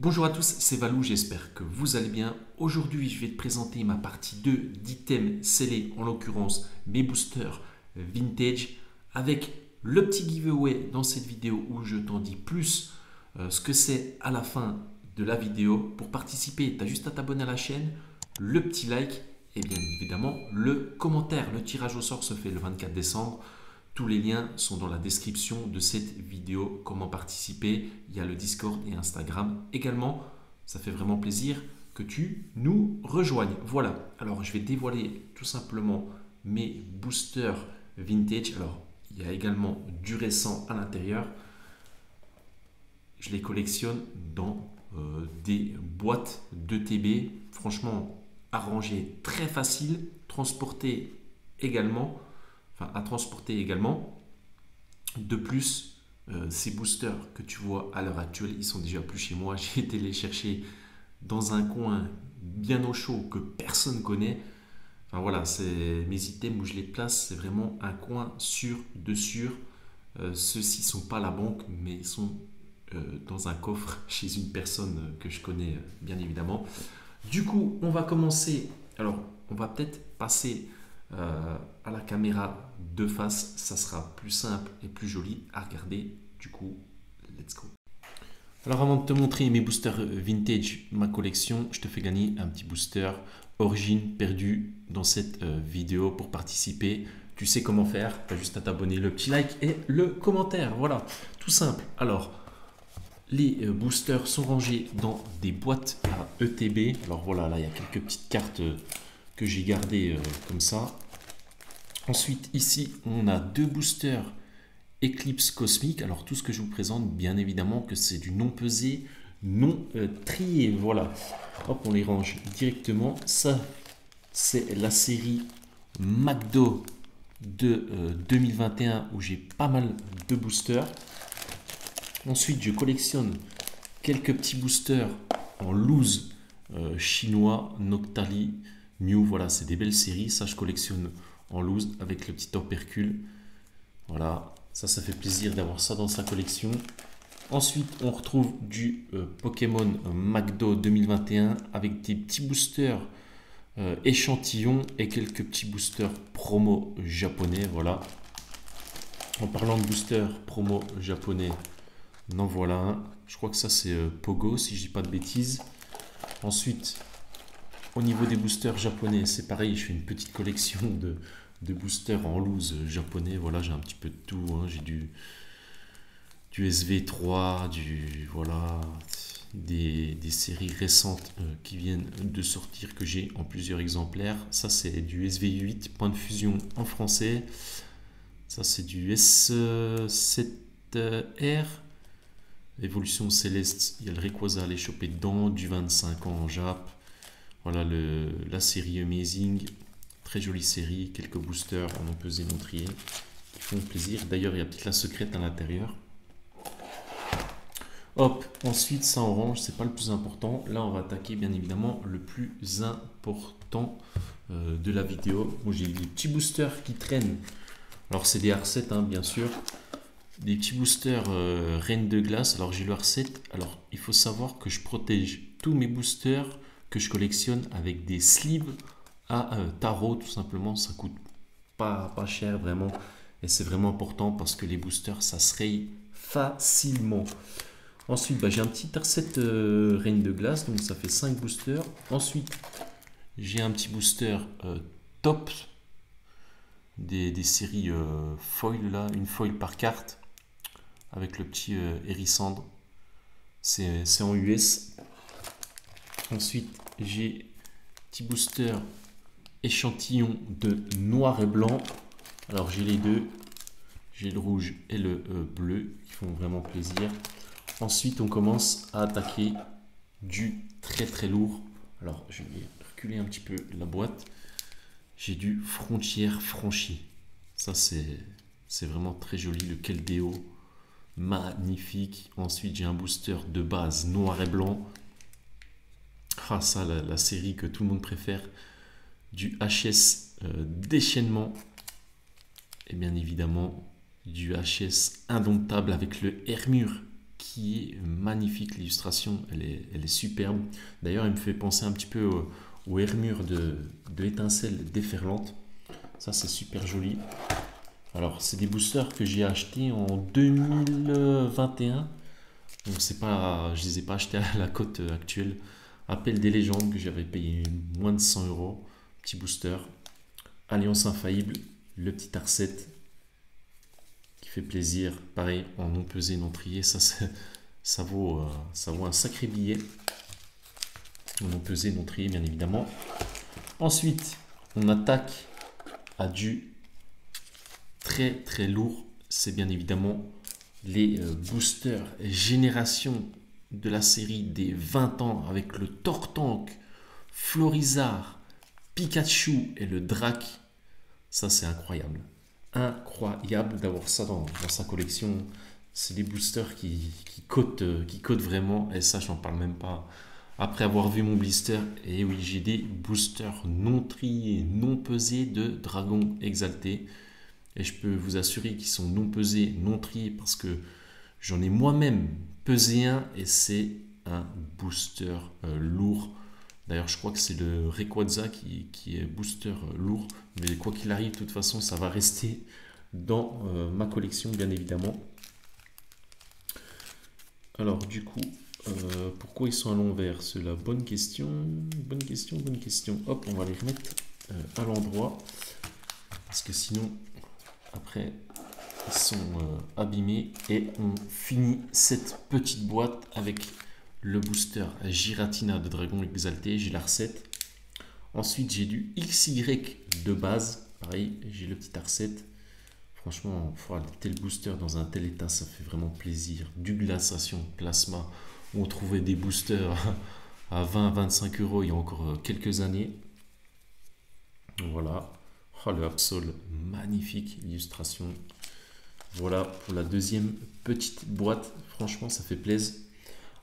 Bonjour à tous, c'est Valou, j'espère que vous allez bien. Aujourd'hui, je vais te présenter ma partie 2 d'items scellés, en l'occurrence mes boosters vintage, avec le petit giveaway dans cette vidéo où je t'en dis plus ce que c'est à la fin de la vidéo. Pour participer, tu as juste à t'abonner à la chaîne, le petit like et bien évidemment le commentaire. Le tirage au sort se fait le 24 décembre. Tous les liens sont dans la description de cette vidéo. Comment participer? Il y a le Discord et Instagram également. Ça fait vraiment plaisir que tu nous rejoignes. Voilà, alors je vais dévoiler tout simplement mes boosters vintage. Alors, il y a également du récent à l'intérieur. Je les collectionne dans des boîtes d'ETB. Franchement, arrangé très facile, transporté également. À transporter également. De plus, ces boosters que tu vois à l'heure actuelle, ils sont déjà plus chez moi. J'ai été les chercher dans un coin bien au chaud que personne ne connaît. Enfin voilà, c'est mes items où je les place, c'est vraiment un coin sûr de sûr. Ceux-ci sont pas à la banque, mais ils sont dans un coffre chez une personne que je connais bien évidemment. Du coup, on va commencer. Alors, on va peut-être passer à la caméra de face, ça sera plus simple et plus joli à regarder. Du coup, let's go. Alors avant de te montrer mes boosters vintage, ma collection, je te fais gagner un petit booster origine perdue dans cette vidéo. Pour participer, tu sais comment faire, tu as juste à t'abonner, le petit like et le commentaire. Voilà, tout simple. Alors, les boosters sont rangés dans des boîtes à ETB. Alors voilà, là il y a quelques petites cartes que j'ai gardées comme ça. Ensuite, ici, on a deux boosters Eclipse Cosmique. Alors, tout ce que je vous présente, bien évidemment, que c'est du non pesé, non trié. Voilà. Hop, on les range directement. Ça, c'est la série McDo de 2021 où j'ai pas mal de boosters. Ensuite, je collectionne quelques petits boosters en loose chinois, Noctali, Mew. Voilà, c'est des belles séries. Ça, je collectionne en loose avec le petit opercule. Voilà, ça fait plaisir d'avoir ça dans sa collection. Ensuite, on retrouve du Pokémon McDo 2021 avec des petits boosters échantillons et quelques petits boosters promo japonais. Voilà. En parlant de boosters promo japonais, en voilà un. Je crois que ça c'est Pogo si je dis pas de bêtises. Ensuite, au niveau des boosters japonais, c'est pareil, je fais une petite collection de boosters en loose japonais. Voilà, j'ai un petit peu de tout. Hein. J'ai du SV3, voilà, des séries récentes qui viennent de sortir que j'ai en plusieurs exemplaires. Ça, c'est du SV8, point de fusion en français. Ça, c'est du S7R. Évolution Céleste, il y a le Rayquaza à les choper dedans, du 25 ans en Jap. Voilà la série Amazing, très jolie série, quelques boosters en non pesé non trié qui font plaisir. D'ailleurs, il y a peut-être la secrète à l'intérieur. Hop, ensuite ça orange, c'est pas le plus important. Là, on va attaquer bien évidemment le plus important de la vidéo. Bon, j'ai des petits boosters qui traînent. Alors, c'est des R7, hein, bien sûr. Des petits boosters Reine de Glace. Alors, j'ai le R7. Alors, il faut savoir que je protège tous mes boosters que je collectionne avec des sleeves à tarot, tout simplement. Ça coûte pas cher vraiment, et c'est vraiment important parce que les boosters ça se raye facilement. Ensuite, j'ai un petit R7 Reine de Glace, donc ça fait 5 boosters. Ensuite, j'ai un petit booster top des séries foil là, une foil par carte avec le petit hérissandre. C'est en US. Ensuite, j'ai petit booster échantillon de noir et blanc. Alors j'ai les deux, j'ai le rouge et le bleu qui font vraiment plaisir. Ensuite, on commence à attaquer du très très lourd. Alors je vais reculer un petit peu la boîte. J'ai du Frontière franchi. Ça c'est vraiment très joli, le Keldeo, magnifique. Ensuite, j'ai un booster de base noir et blanc. Ah, ça, la série que tout le monde préfère, du HS déchaînement, et bien évidemment du HS indomptable avec le Hermure qui est magnifique. L'illustration, elle est superbe. D'ailleurs, elle me fait penser un petit peu au armure de étincelles déferlantes. Ça, c'est super joli. Alors, c'est des boosters que j'ai achetés en 2021. Donc, c'est pas, je les ai pas achetés à la cote actuelle. Appel des légendes que j'avais payé moins de 100 euros. Petit booster. Alliance infaillible. Le petit R7 qui fait plaisir. Pareil, en non pesé, non trié. Ça vaut un sacré billet. En non pesé, non trié, bien évidemment. Ensuite, on attaque à du très très lourd. C'est bien évidemment les boosters génération de la série des 20 ans avec le Tortank, Florizard, Pikachu et le Drac. Ça, c'est incroyable. Incroyable d'avoir ça dans sa collection. C'est des boosters qui cotent vraiment. Et ça, j'en parle même pas. Après avoir vu mon blister, et oui, j'ai des boosters non triés, non pesés de Dragon Exalté. Et je peux vous assurer qu'ils sont non pesés, non triés parce que j'en ai moi-même pesé un et c'est un booster lourd. D'ailleurs, je crois que c'est le Rayquaza qui est booster lourd. Mais quoi qu'il arrive, de toute façon, ça va rester dans ma collection, bien évidemment. Alors, du coup, pourquoi ils sont à l'envers? C'est la bonne question. Bonne question, bonne question. Hop, on va les remettre à l'endroit. Parce que sinon, après, ils sont abîmés. Et on finit cette petite boîte avec le booster Giratina de Dragon Exalté. J'ai la recette. Ensuite, j'ai du XY de base. Pareil, j'ai le petit R7. Franchement, tel booster dans un tel état, ça fait vraiment plaisir. Du glaciation plasma. On trouvait des boosters à 20-25 euros il y a encore quelques années. Voilà. Oh, le Absol, magnifique illustration. Voilà pour la deuxième petite boîte. Franchement, ça fait plaisir.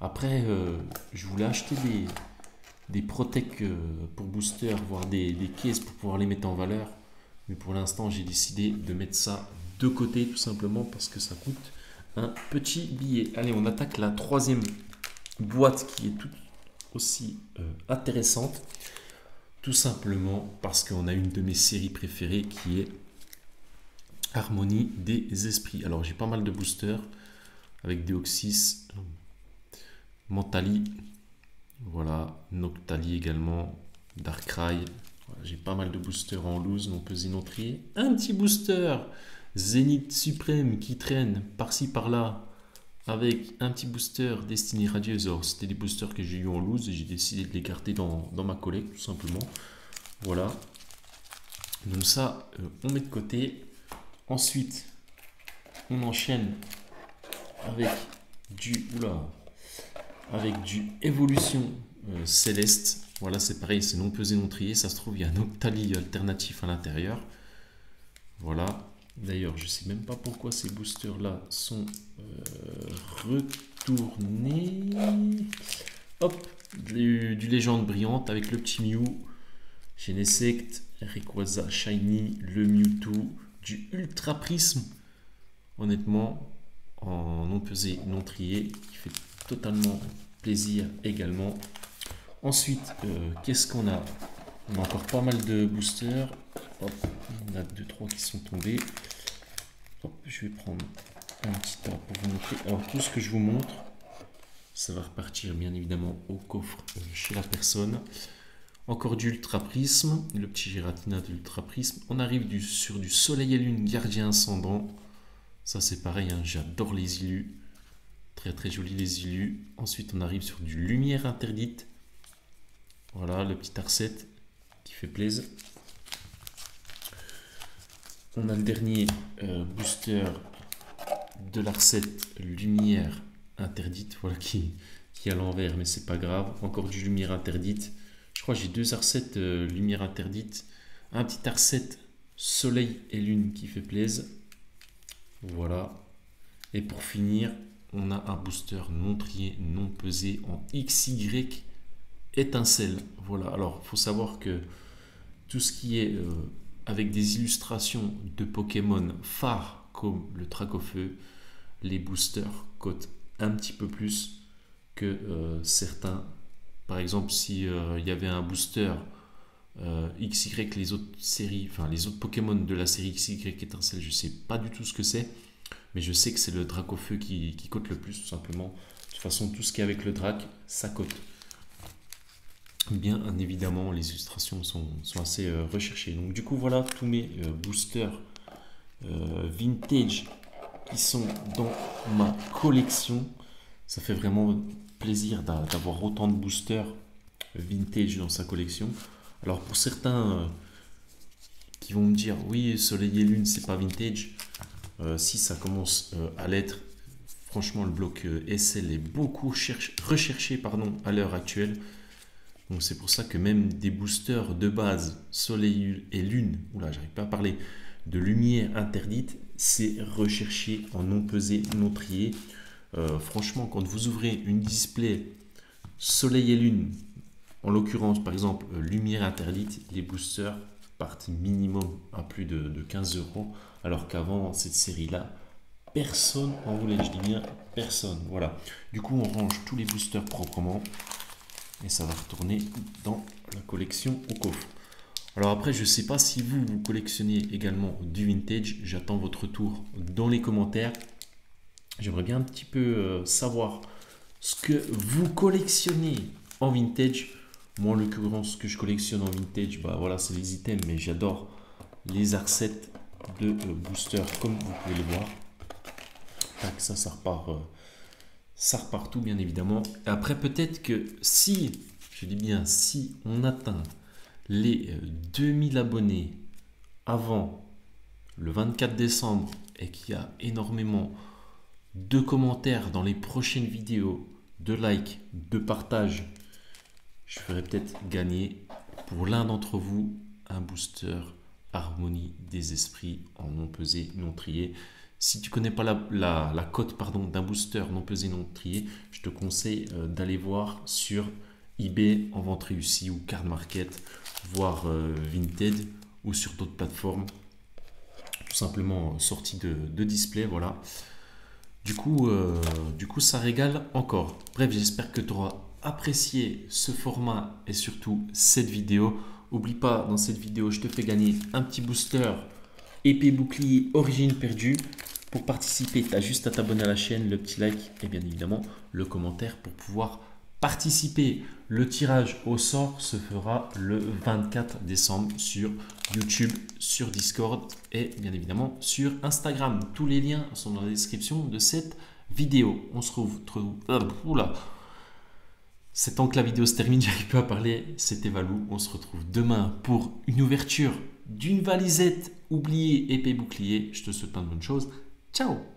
Après, je voulais acheter des Protec pour booster, voire des cases pour pouvoir les mettre en valeur. Mais pour l'instant, j'ai décidé de mettre ça de côté tout simplement parce que ça coûte un petit billet. Allez, on attaque la troisième boîte qui est tout aussi intéressante. Tout simplement parce qu'on a une de mes séries préférées qui est Harmonie des Esprits. Alors, j'ai pas mal de boosters avec Deoxys, Mentali, voilà, Noctali également, Darkrai. Voilà, j'ai pas mal de boosters en loose, non pesé, non trié. Un petit booster Zénith Suprême qui traîne par-ci par-là avec un petit booster Destiny Radieuse. Alors, c'était des boosters que j'ai eu en loose et j'ai décidé de les garder dans ma collecte tout simplement. Voilà. Donc ça, on met de côté. Ensuite, on enchaîne avec du Évolution Céleste. Voilà, c'est pareil, c'est non pesé, non trié. Ça se trouve, il y a un Octali alternatif à l'intérieur. Voilà. D'ailleurs, je sais même pas pourquoi ces boosters-là sont retournés. Hop, du Légende Brillante avec le petit Mew, Genesect, Rayquaza Shiny, le Mewtwo, du Ultra Prisme. Honnêtement, en non pesé, non trié, qui fait totalement plaisir également. Ensuite, qu'est-ce qu'on a? On a encore pas mal de boosters. Hop, on a 2-3 qui sont tombés. Hop, je vais prendre un petit tas pour vous montrer. Alors, tout ce que je vous montre, ça va repartir bien évidemment au coffre chez la personne. Encore du Ultra Prisme, le petit Giratina de l'Ultra Prisme. On arrive sur du Soleil et Lune Gardien Ascendant. Ça, c'est pareil, hein, j'adore les illus. Très très joli les illus. Ensuite, on arrive sur du Lumière Interdite. Voilà, le petit R7 qui fait plaisir. On a le dernier booster de l'R7 Lumière Interdite, voilà qui est à l'envers, mais c'est pas grave. Encore du Lumière Interdite. Je crois que j'ai deux R7 Lumière Interdite. Un petit R7 Soleil et Lune qui fait plaisir. Voilà. Et pour finir, on a un booster non trié, non pesé en XY étincelle. Voilà. Alors, il faut savoir que tout ce qui est avec des illustrations de Pokémon phares comme le Dracofeu, les boosters cotent un petit peu plus que certains. Par exemple, si il y avait un booster XY, les autres séries, enfin les autres Pokémon de la série XY étincelle, je sais pas du tout ce que c'est, mais je sais que c'est le Dracofeu qui cote le plus, tout simplement. De toute façon, tout ce qui est avec le Drac, ça cote. Bien évidemment, les illustrations sont assez recherchées. Donc du coup, voilà tous mes boosters vintage qui sont dans ma collection. Ça fait vraiment plaisir d'avoir autant de boosters vintage dans sa collection. Alors pour certains qui vont me dire oui, Soleil et Lune c'est pas vintage, si ça commence à l'être, franchement le bloc SL est beaucoup recherché à l'heure actuelle. Donc c'est pour ça que même des boosters de base Soleil et Lune, oula j'arrive pas à parler, de lumière interdite, c'est recherché en non pesé, non trié. Franchement, quand vous ouvrez une display Soleil et Lune, en l'occurrence par exemple lumière interdite, les boosters partent minimum à plus de 15 €, alors qu'avant cette série là, personne en voulait, je dis bien personne. Voilà, du coup on range tous les boosters proprement et ça va retourner dans la collection au coffre. Alors après, je ne sais pas si vous collectionnez également du vintage. J'attends votre retour dans les commentaires. J'aimerais bien un petit peu savoir ce que vous collectionnez en vintage. Moi, en l'occurrence, ce que je collectionne en vintage, bah voilà, c'est les items, mais j'adore les arsets de booster, comme vous pouvez le voir. Tac, ça repart. Ça repart tout, bien évidemment. Et après, peut-être que si, je dis bien, si on atteint les 2000 abonnés avant le 24 décembre et qu'il y a énormément de commentaires dans les prochaines vidéos, de likes, de partages, je ferai peut-être gagner pour l'un d'entre vous un booster Harmonie des esprits en non pesé, non trié. Si tu ne connais pas la cote d'un booster non pesé, non trié, je te conseille d'aller voir sur eBay en vente réussie ou Card Market, voire Vinted ou sur d'autres plateformes, tout simplement sortie de display. Voilà. Du coup, ça régale encore. Bref, j'espère que tu auras apprécié ce format et surtout cette vidéo. N'oublie pas, dans cette vidéo, je te fais gagner un petit booster épée bouclier origine perdue. Pour participer, tu as juste à t'abonner à la chaîne, le petit like et bien évidemment le commentaire pour pouvoir participer. Le tirage au sort se fera le 24 décembre sur YouTube, sur Discord et bien évidemment sur Instagram. Tous les liens sont dans la description de cette vidéo. On se retrouve... Oula. C'est temps que la vidéo se termine, j'arrive pas à parler. C'était Valou. On se retrouve demain pour une ouverture d'une valisette oubliée épée bouclier. Je te souhaite plein de bonnes choses. Ciao!